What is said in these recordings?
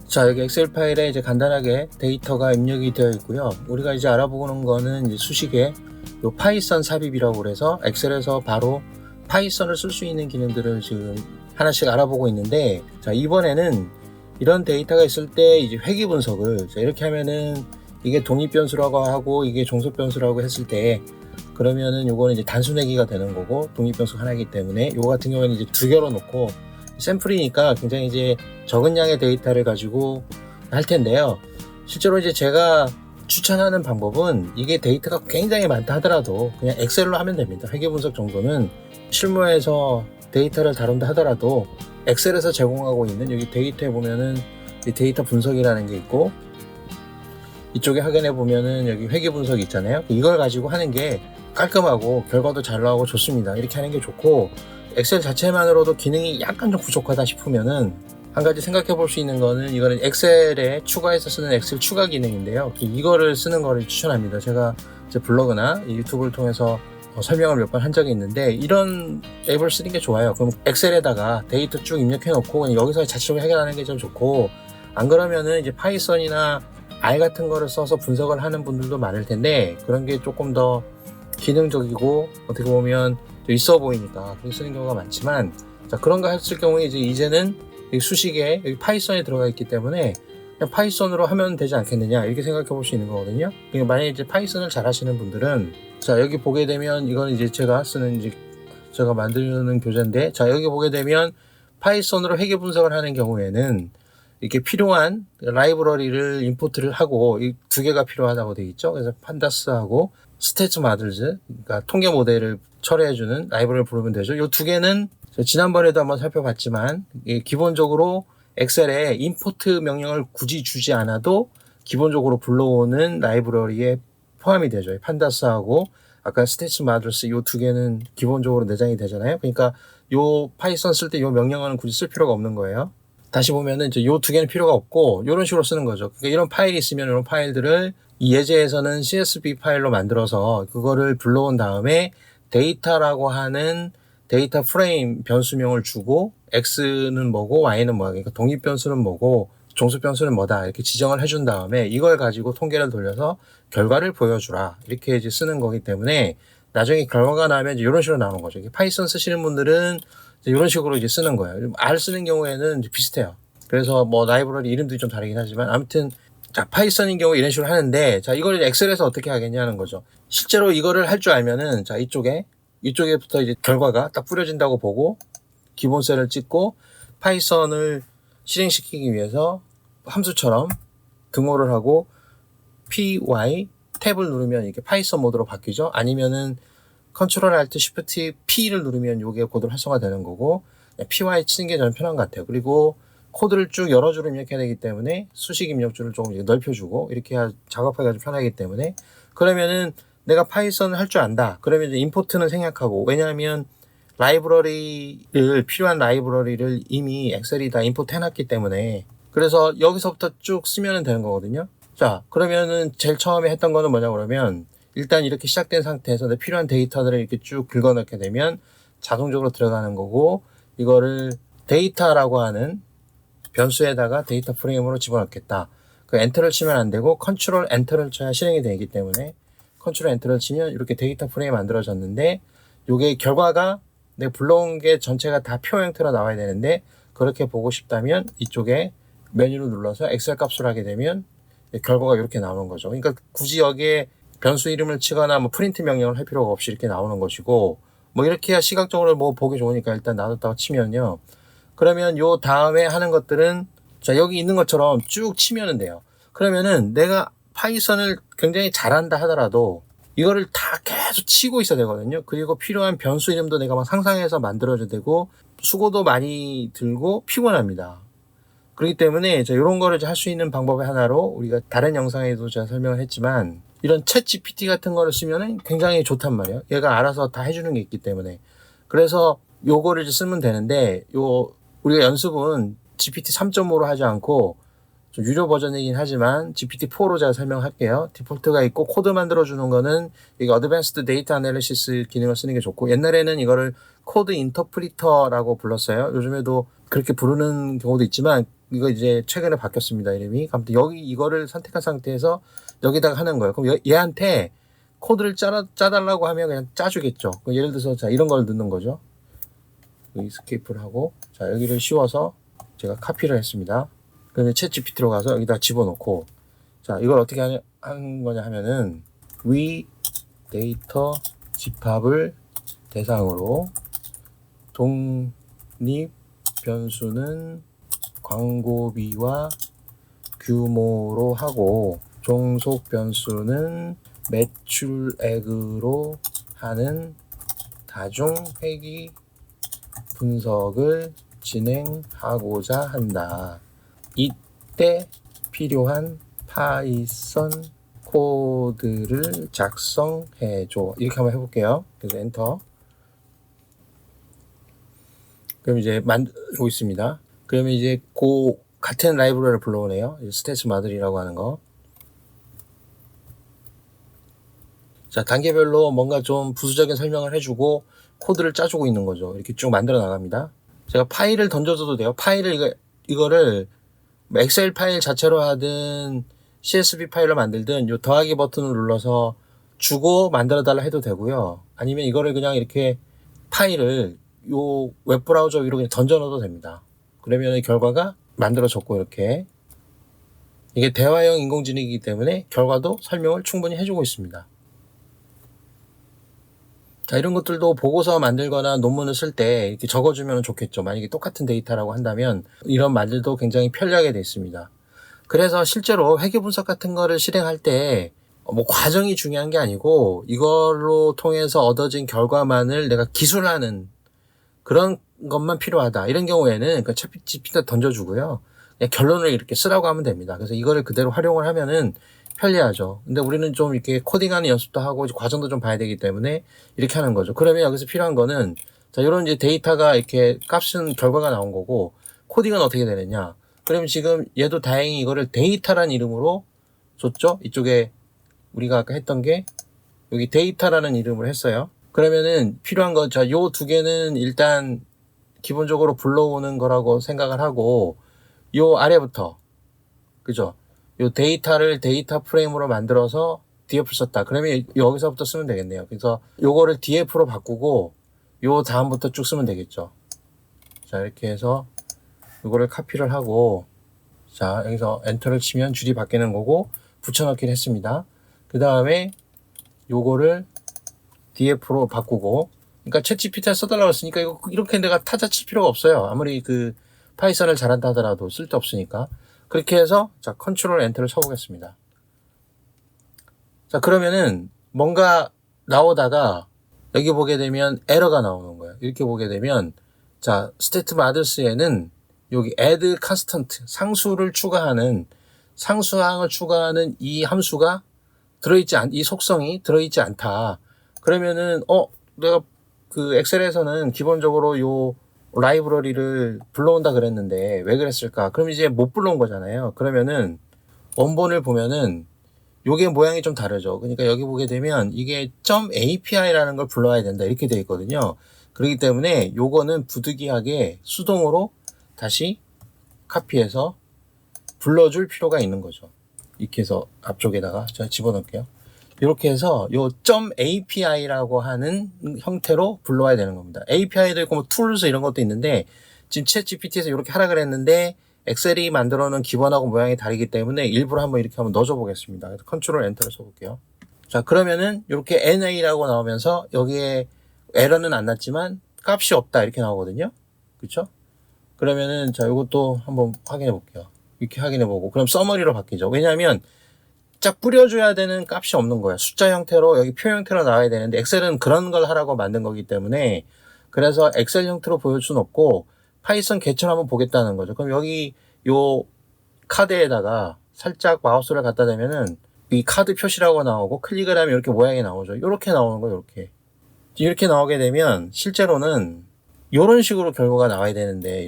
자, 여기 엑셀 파일에 이제 간단하게 데이터가 입력이 되어 있고요. 우리가 이제 알아보는 거는 이제 수식의 요 파이썬 삽입이라고 그래서 엑셀에서 바로 파이썬을 쓸 수 있는 기능들을 지금 하나씩 알아보고 있는데, 자, 이번에는 이런 데이터가 있을 때 이제 회귀 분석을, 자, 이렇게 하면은 이게 독립변수라고 하고 이게 종속변수라고 했을 때, 그러면은 요거는 이제 단순 회귀가 되는 거고 독립변수 하나이기 때문에 요거 같은 경우에는 이제 두 개로 놓고 샘플이니까 굉장히 이제 적은 양의 데이터를 가지고 할 텐데요. 실제로 이제 제가 추천하는 방법은 이게 데이터가 굉장히 많다 하더라도 그냥 엑셀로 하면 됩니다. 회귀 분석 정도는 실무에서 데이터를 다룬다 하더라도 엑셀에서 제공하고 있는 여기 데이터에 보면은 이 데이터 분석이라는 게 있고 이쪽에 확인해 보면은 여기 회귀 분석이 있잖아요. 이걸 가지고 하는 게 깔끔하고 결과도 잘 나오고 좋습니다. 이렇게 하는 게 좋고, 엑셀 자체만으로도 기능이 약간 좀 부족하다 싶으면은 한 가지 생각해 볼 수 있는 거는 이거는 엑셀에 추가해서 쓰는 엑셀 추가 기능인데요. 이거를 쓰는 거를 추천합니다. 제가 제 블로그나 유튜브를 통해서 설명을 몇 번 한 적이 있는데 이런 앱을 쓰는 게 좋아요. 그럼 엑셀에다가 데이터 쭉 입력해 놓고 그냥 여기서 자체적으로 해결하는 게 좀 좋고, 안 그러면은 이제 파이썬이나 R 같은 거를 써서 분석을 하는 분들도 많을 텐데 그런 게 조금 더 기능적이고 어떻게 보면 좀 있어 보이니까 그렇게 쓰는 경우가 많지만, 자, 그런 거 했을 경우에 이제는 여기 수식에 여기 파이썬이 들어가 있기 때문에 그냥 파이썬으로 하면 되지 않겠느냐 이렇게 생각해 볼 수 있는 거거든요. 그러니까 만약에 이제 파이썬을 잘 하시는 분들은, 자, 여기 보게 되면 이건 이제 제가 쓰는 이제 제가 만드는 교재인데, 자, 여기 보게 되면 파이썬으로 회귀 분석을 하는 경우에는 이렇게 필요한 라이브러리를 임포트를 하고 이 두 개가 필요하다고 되어 있죠. 그래서 판다스하고 스태츠 마들즈, 그러니까 통계 모델을 처리해주는 라이브러리를 부르면 되죠. 이 두 개는 지난번에도 한번 살펴봤지만 기본적으로 엑셀에 임포트 명령을 굳이 주지 않아도 기본적으로 불러오는 라이브러리에 포함이 되죠. 판다스하고 아까 스태츠 마들즈 이 두 개는 기본적으로 내장이 되잖아요. 그러니까 요 파이썬 쓸 때 요 명령어는 굳이 쓸 필요가 없는 거예요. 다시 보면은 이제 요 두 개는 필요가 없고 이런 식으로 쓰는 거죠. 그러니까 이런 파일이 있으면 이런 파일들을 이 예제에서는 CSV 파일로 만들어서 그거를 불러온 다음에 데이터라고 하는 데이터 프레임 변수명을 주고 X는 뭐고 Y는 뭐야. 그러니까 독립 변수는 뭐고 종속 변수는 뭐다. 이렇게 지정을 해준 다음에 이걸 가지고 통계를 돌려서 결과를 보여주라. 이렇게 이제 쓰는 거기 때문에 나중에 결과가 나면 이제 이런 식으로 나오는 거죠. 파이썬 쓰시는 분들은 이런 식으로 이제 쓰는 거예요. R 쓰는 경우에는 이제 비슷해요. 그래서 뭐 라이브러리 이름도 좀 다르긴 하지만 아무튼, 자, 파이썬인 경우 이런 식으로 하는데, 자, 이걸 엑셀에서 어떻게 하겠냐는 거죠. 실제로 이거를 할 줄 알면은, 자, 이쪽에부터 이제 결과가 딱 뿌려진다고 보고 기본 셀을 찍고 파이썬을 실행시키기 위해서 함수처럼 등호를 하고 py 탭을 누르면 이렇게 파이썬 모드로 바뀌죠. 아니면은 컨트롤 알트 쉬프트 P를 누르면 이게 코드로 활성화되는 거고, py 치는 게 저는 편한 것 같아요. 그리고 코드를 쭉 여러 줄을 입력해야 되기 때문에 수식 입력줄을 조금 넓혀주고 이렇게 해야 작업하기가 좀 편하기 때문에, 그러면은 내가 파이썬을 할 줄 안다. 그러면 이제 임포트는 생략하고, 왜냐하면 필요한 라이브러리를 이미 엑셀이 다 임포트 해놨기 때문에, 그래서 여기서부터 쭉 쓰면 되는 거거든요. 자, 그러면은 제일 처음에 했던 거는 뭐냐 그러면 일단 이렇게 시작된 상태에서 필요한 데이터들을 이렇게 쭉 긁어넣게 되면 자동적으로 들어가는 거고, 이거를 데이터라고 하는 변수에다가 데이터 프레임으로 집어넣겠다. 그 엔터를 치면 안 되고 컨트롤 엔터를 쳐야 실행이 되기 때문에 컨트롤 엔터를 치면 이렇게 데이터 프레임이 만들어졌는데, 요게 결과가 내가 불러온 게 전체가 다 표 형태로 나와야 되는데, 그렇게 보고 싶다면 이쪽에 메뉴를 눌러서 엑셀 값으로 하게 되면 결과가 이렇게 나오는 거죠. 그러니까 굳이 여기에 변수 이름을 치거나 뭐 프린트 명령을 할 필요가 없이 이렇게 나오는 것이고, 뭐 이렇게 해야 시각적으로 뭐 보기 좋으니까 일단 놔뒀다가 치면요. 그러면 요 다음에 하는 것들은, 자, 여기 있는 것처럼 쭉 치면은 돼요. 그러면은 내가 파이썬을 굉장히 잘한다 하더라도 이거를 다 계속 치고 있어야 되거든요. 그리고 필요한 변수 이름도 내가 막 상상해서 만들어줘야 되고 수고도 많이 들고 피곤합니다. 그렇기 때문에 이런 거를 할 수 있는 방법의 하나로, 우리가 다른 영상에도 제가 설명을 했지만 이런 챗 GPT 같은 거를 쓰면은 굉장히 좋단 말이에요. 얘가 알아서 다 해주는 게 있기 때문에. 그래서 요거를 이제 쓰면 되는데, 우리가 연습은 GPT 3.5로 하지 않고 좀 유료 버전이긴 하지만 GPT-4로 제가 설명할게요. 디폴트가 있고 코드 만들어주는 거는 이게 어드밴스드 데이터 애널리시스 기능을 쓰는 게 좋고, 옛날에는 이거를 코드 인터프리터라고 불렀어요. 요즘에도 그렇게 부르는 경우도 있지만 이거 이제 최근에 바뀌었습니다, 이름이. 아무튼 여기 이거를 선택한 상태에서 여기다가 하는 거예요. 그럼 얘한테 코드를 짜달라고 하면 그냥 짜주겠죠. 예를 들어서 자, 이런 걸 넣는 거죠. 이스케이프를 하고, 자, 여기를 씌워서 제가 카피를 했습니다. 그러면 챗 GPT로 가서 여기다 집어넣고, 자, 이걸 어떻게 하는 거냐 하면은, 위 데이터 집합을 대상으로 독립 변수는 광고비와 규모로 하고, 종속 변수는 매출액으로 하는 다중 회귀 분석을 진행하고자 한다. 이때 필요한 파이썬 코드를 작성해줘. 이렇게 한번 해볼게요. 그래서 엔터. 그럼 이제 만들고 있습니다. 그러면 이제 같은 라이브러리를 불러오네요. 스탯스 마들이라고 하는 거. 자, 단계별로 뭔가 좀 부수적인 설명을 해주고 코드를 짜주고 있는 거죠. 이렇게 쭉 만들어 나갑니다. 제가 파일을 던져줘도 돼요. 이거를 엑셀 파일 자체로 하든 CSV 파일로 만들든 요 더하기 버튼을 눌러서 주고 만들어 달라 해도 되고요. 아니면 이거를 그냥 이렇게 파일을 요 웹브라우저 위로 그냥 던져 넣어도 됩니다. 그러면 결과가 만들어졌고, 이렇게 이게 대화형 인공지능이기 때문에 결과도 설명을 충분히 해주고 있습니다. 자, 이런 것들도 보고서 만들거나 논문을 쓸 때 이렇게 적어주면 좋겠죠. 만약에 똑같은 데이터라고 한다면 이런 말들도 굉장히 편리하게 되어 있습니다. 그래서 실제로 회계 분석 같은 거를 실행할 때 뭐 과정이 중요한 게 아니고 이걸로 통해서 얻어진 결과만을 내가 기술하는 그런 것만 필요하다. 이런 경우에는 그 챗 GPT에 던져주고요. 그냥 결론을 이렇게 쓰라고 하면 됩니다. 그래서 이거를 그대로 활용을 하면은 편리하죠. 근데 우리는 좀 이렇게 코딩하는 연습도 하고 과정도 좀 봐야 되기 때문에 이렇게 하는 거죠. 그러면 여기서 필요한 거는 자, 이런 이제 데이터가 이렇게 값은 결과가 나온 거고 코딩은 어떻게 되느냐. 그러면 지금 얘도 다행히 이거를 데이터라는 이름으로 줬죠. 이쪽에 우리가 아까 했던 게 여기 데이터라는 이름을 했어요. 그러면은 필요한 거, 자, 요 두 개는 일단 기본적으로 불러오는 거라고 생각을 하고 요 아래부터, 그죠? 요 데이터를 데이터 프레임으로 만들어서 DF를 썼다. 그러면 여기서부터 쓰면 되겠네요. 그래서 요거를 DF로 바꾸고 요 다음부터 쭉 쓰면 되겠죠. 자, 이렇게 해서 요거를 카피를 하고, 자, 여기서 엔터를 치면 줄이 바뀌는 거고 붙여넣기를 했습니다. 그 다음에 요거를 DF로 바꾸고, 그러니까 챗 GPT에 써달라고 했으니까 이거 이렇게 내가 타자 칠 필요가 없어요. 아무리 그 파이썬을 잘한다 하더라도 쓸데없으니까. 그렇게 해서 자, 컨트롤 엔터를 쳐보겠습니다. 자, 그러면은 뭔가 나오다가 여기 보게 되면 에러가 나오는 거예요. 이렇게 보게 되면 자, state modules에는 여기 add constant 상수를 추가하는 상수항을 추가하는 이 함수가 이 속성이 들어있지 않다. 그러면은 내가 그 엑셀에서는 기본적으로 요 라이브러리를 불러온다 그랬는데 왜 그랬을까? 그럼 이제 못 불러온 거잖아요. 그러면은 원본을 보면은 요게 모양이 좀 다르죠. 그러니까 여기 보게 되면 이게 .ap이라는 걸 불러야 된다 이렇게 되어 있거든요. 그렇기 때문에 요거는 부득이하게 수동으로 다시 카피해서 불러줄 필요가 있는 거죠. 이렇게 해서 앞쪽에다가 제가 집어넣을게요. 이렇게 해서 요 .api라고 하는 형태로 불러와야 되는 겁니다. API도 있고 뭐 tools 이런 것도 있는데 지금 챗 GPT에서 이렇게 하라 그랬는데 엑셀이 만들어놓은 기본하고 모양이 다르기 때문에 일부러 한번 이렇게 한번 넣어줘 보겠습니다. 그래서 컨트롤 엔터를 써볼게요. 자, 그러면은 이렇게 NA라고 나오면서 여기에 에러는 안 났지만 값이 없다 이렇게 나오거든요. 그렇죠? 그러면은 자, 이것도 한번 확인해 볼게요. 이렇게 확인해 보고 그럼 서머리로 바뀌죠. 왜냐하면 쫙 뿌려줘야 되는 값이 없는 거예요. 숫자 형태로 여기 표 형태로 나와야 되는데 엑셀은 그런 걸 하라고 만든 거기 때문에 그래서 엑셀 형태로 보여줄 수는 없고 파이썬 개처럼 한번 보겠다는 거죠. 그럼 여기 요 카드에다가 살짝 마우스를 갖다 대면은 이 카드 표시라고 나오고 클릭을 하면 이렇게 모양이 나오죠. 이렇게 나오는 거예요. 이렇게 나오게 되면 실제로는 이런 식으로 결과가 나와야 되는데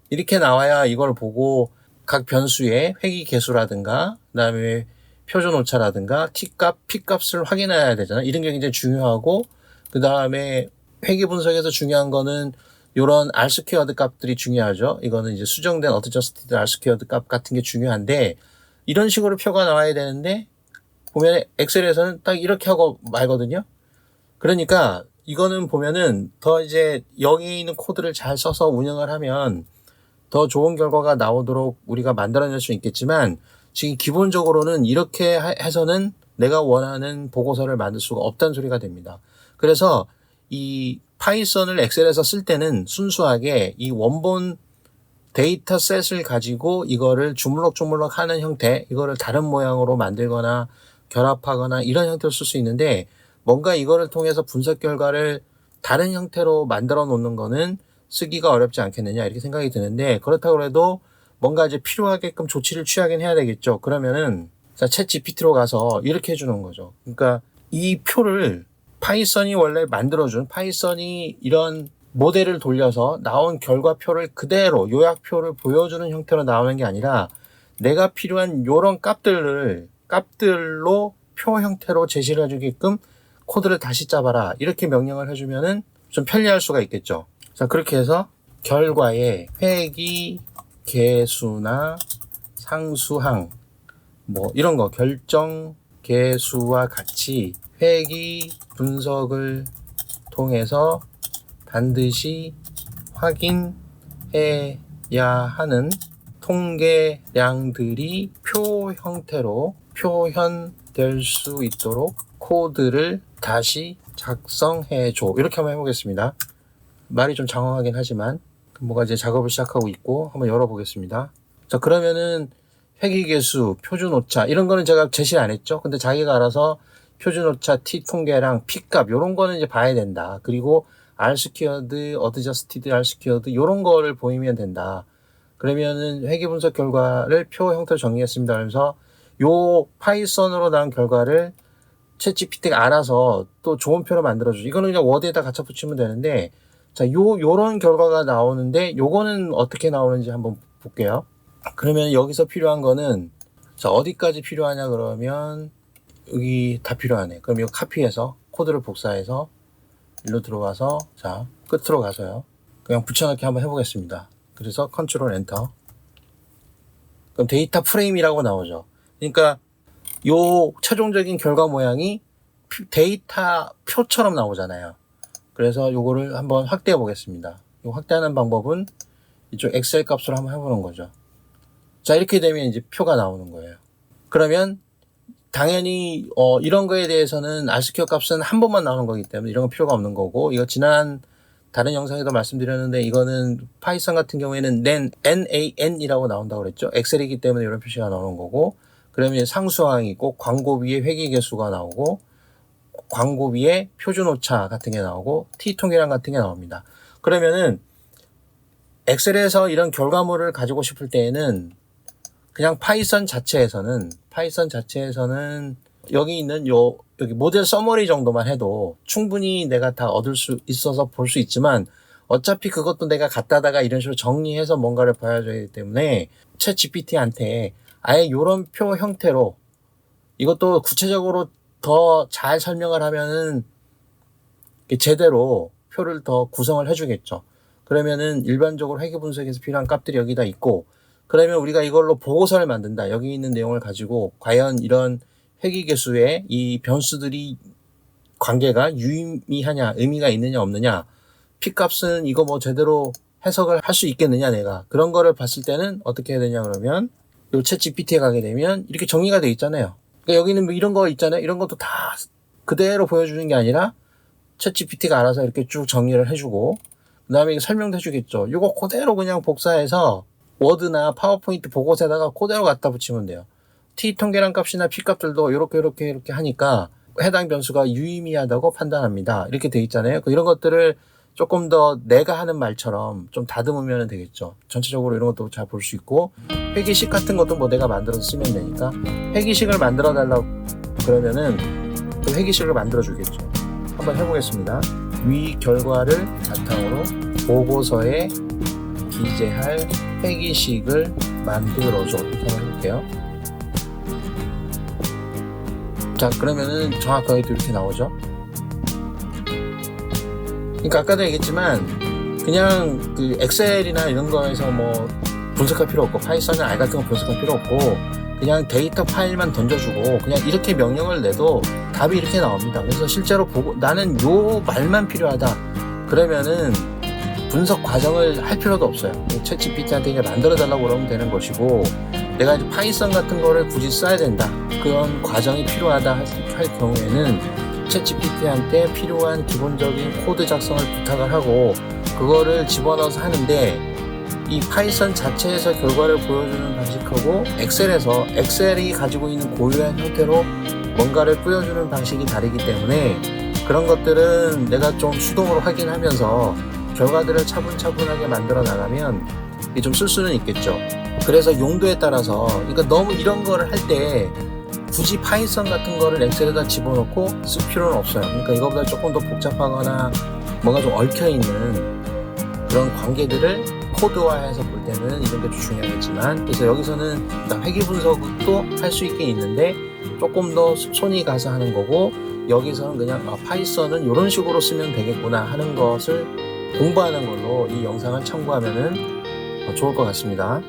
이렇게 나와야 이걸 보고 각 변수의 회귀 개수라든가 그다음에 표준 오차라든가 t값, p값을 확인해야 되잖아요. 이런 게 굉장히 중요하고 그다음에 회귀 분석에서 중요한 거는 요런 R-스퀘어드 값들이 중요하죠. 이거는 이제 수정된 어드저스티드 R-스퀘어드 값 같은 게 중요한데, 이런 식으로 표가 나와야 되는데 보면 엑셀에서는 딱 이렇게 하고 말거든요. 그러니까 이거는 보면은 더 이제 여기 있는 코드를 잘 써서 운영을 하면 더 좋은 결과가 나오도록 우리가 만들어낼 수 있겠지만, 지금 기본적으로는 이렇게 해서는 내가 원하는 보고서를 만들 수가 없다는 소리가 됩니다. 그래서 이 파이썬을 엑셀에서 쓸 때는 순수하게 이 원본 데이터셋을 가지고 이거를 주물럭주물럭 하는 형태, 이거를 다른 모양으로 만들거나 결합하거나 이런 형태로 쓸 수 있는데, 뭔가 이거를 통해서 분석 결과를 다른 형태로 만들어 놓는 거는 쓰기가 어렵지 않겠느냐 이렇게 생각이 드는데, 그렇다고 해도 뭔가 이제 필요하게끔 조치를 취하긴 해야 되겠죠. 그러면은 챗 GPT로 가서 이렇게 해주는 거죠. 그러니까 이 표를 파이썬이 원래 만들어준, 파이썬이 이런 모델을 돌려서 나온 결과표를 그대로 요약표를 보여주는 형태로 나오는 게 아니라, 내가 필요한 요런 값들로 표 형태로 제시를 해주게끔 코드를 다시 짜봐라 이렇게 명령을 해주면은 좀 편리할 수가 있겠죠. 자, 그렇게 해서 결과에 회귀 개수나 상수항 뭐 이런 거 결정 개수와 같이 회귀 분석을 통해서 반드시 확인해야 하는 통계량들이 표 형태로 표현될 수 있도록 코드를 다시 작성해줘. 이렇게 한번 해보겠습니다. 말이 좀 장황하긴 하지만 뭐가 이제 작업을 시작하고 있고, 한번 열어보겠습니다. 자, 그러면은 회귀개수, 표준오차 이런 거는 제가 제시를 안 했죠. 근데 자기가 알아서 표준오차, T통계량, P값 요런 거는 이제 봐야 된다. 그리고 R-스퀘어드, 어드저스티드 R-스퀘어드 요런 거를 보이면 된다. 그러면은 회귀 분석 결과를 표 형태로 정리했습니다. 그래서 요 파이썬으로 나온 결과를 챗 GPT가 알아서 또 좋은 표로 만들어주죠. 이거는 그냥 워드에다 갖다 붙이면 되는데, 자, 요런 결과가 나오는데 요거는 어떻게 나오는지 한번 볼게요. 그러면 여기서 필요한 거는, 자, 어디까지 필요하냐 그러면 여기 다 필요하네. 그럼 이거 카피해서 코드를 복사해서 일로 들어와서, 자, 끝으로 가서요. 그냥 붙여넣기 한번 해보겠습니다. 그래서 컨트롤 엔터. 그럼 데이터 프레임이라고 나오죠. 그러니까 요 최종적인 결과 모양이 데이터 표처럼 나오잖아요. 그래서 요거를 한번 확대해 보겠습니다. 요 확대하는 방법은 이쪽 엑셀 값으로 한번 해보는 거죠. 자, 이렇게 되면 이제 표가 나오는 거예요. 그러면 당연히 이런 거에 대해서는 R-스퀘어 값은 한 번만 나오는 거기 때문에 이런 건 필요가 없는 거고, 이거 지난 다른 영상에도 말씀드렸는데, 이거는 파이썬 같은 경우에는 NaN이라고 나온다고 그랬죠. 엑셀이기 때문에 이런 표시가 나오는 거고, 그러면 상수항이 있고 광고 위에 회귀 개수가 나오고 광고 위에 표준오차 같은 게 나오고 T통계량 같은 게 나옵니다. 그러면은 엑셀에서 이런 결과물을 가지고 싶을 때에는 그냥 파이썬 자체에서는 여기 있는 여기 모델 서머리 정도만 해도 충분히 내가 다 얻을 수 있어서 볼 수 있지만, 어차피 그것도 내가 갖다다가 이런 식으로 정리해서 뭔가를 봐야 되기 때문에 챗 GPT한테 아예 요런 표 형태로, 이것도 구체적으로 더 잘 설명을 하면은 제대로 표를 더 구성을 해주겠죠. 그러면은 일반적으로 회귀 분석에서 필요한 값들이 여기다 있고, 그러면 우리가 이걸로 보고서를 만든다. 여기 있는 내용을 가지고 과연 이런 회귀 개수의 이 변수들이 관계가 유의미하냐, 의미가 있느냐 없느냐, P값은 이거 뭐 제대로 해석을 할 수 있겠느냐, 내가 그런 거를 봤을 때는 어떻게 해야 되냐 그러면 요 챗 GPT에 가게 되면 이렇게 정리가 돼 있잖아요. 그러니까 여기는 뭐 이런 거 있잖아요. 이런 것도 다 그대로 보여주는 게 아니라 챗 GPT가 알아서 이렇게 쭉 정리를 해주고, 그 다음에 이게 설명도 해주겠죠. 이거 그대로 그냥 복사해서 워드나 파워포인트 보고서에다가 그대로 갖다 붙이면 돼요. T통계량 값이나 P값들도 이렇게 하니까 해당 변수가 유의미하다고 판단합니다. 이렇게 돼 있잖아요. 이런 것들을 조금 더 내가 하는 말처럼 좀 다듬으면 되겠죠. 전체적으로 이런 것도 잘 볼 수 있고, 회귀식 같은 것도 뭐 내가 만들어서 쓰면 되니까 회귀식을 만들어 달라고 그러면은 그 회귀식을 만들어 주겠죠. 한번 해보겠습니다. 위 결과를 바탕으로 보고서에 기재할 회귀식을 만들어줘. 이렇게 한번 해볼게요. 자, 그러면은 정확하게 또 이렇게 나오죠. 그러니까 아까도 얘기했지만 그냥 그 엑셀이나 이런 거에서 뭐 분석할 필요 없고 파이썬이나 R 같은 거 분석할 필요 없고 그냥 데이터 파일만 던져주고 그냥 이렇게 명령을 내도 답이 이렇게 나옵니다. 그래서 실제로 보고 나는 요 말만 필요하다 그러면은 분석 과정을 할 필요도 없어요. 챗GPT한테 이제 만들어 달라고 그러면 되는 것이고 내가 이제 파이썬 같은 거를 굳이 써야 된다 그런 과정이 필요하다 할 경우에는 챗GPT한테 필요한 기본적인 코드 작성을 부탁을 하고 그거를 집어넣어서 하는데 이 파이썬 자체에서 결과를 보여주는 방식하고 엑셀에서 엑셀이 가지고 있는 고유한 형태로 뭔가를 뿌려주는 방식이 다르기 때문에 그런 것들은 내가 좀 수동으로 확인하면서 결과들을 차분차분하게 만들어 나가면 좀 쓸 수는 있겠죠. 그래서 용도에 따라서 그러니까 너무 이런 거를 할 때 굳이 파이썬 같은 거를 엑셀에다 집어넣고 쓸 필요는 없어요. 그러니까 이거보다 조금 더 복잡하거나 뭔가 좀 얽혀있는 그런 관계들을 코드화해서 볼 때는 이런 게 좀 중요하겠지만 그래서 여기서는 회귀 분석도 할 수 있긴 있는데 조금 더 손이 가서 하는 거고 여기서는 그냥 파이썬은 이런 식으로 쓰면 되겠구나 하는 것을 공부하는 걸로 이 영상을 참고하면 좋을 것 같습니다.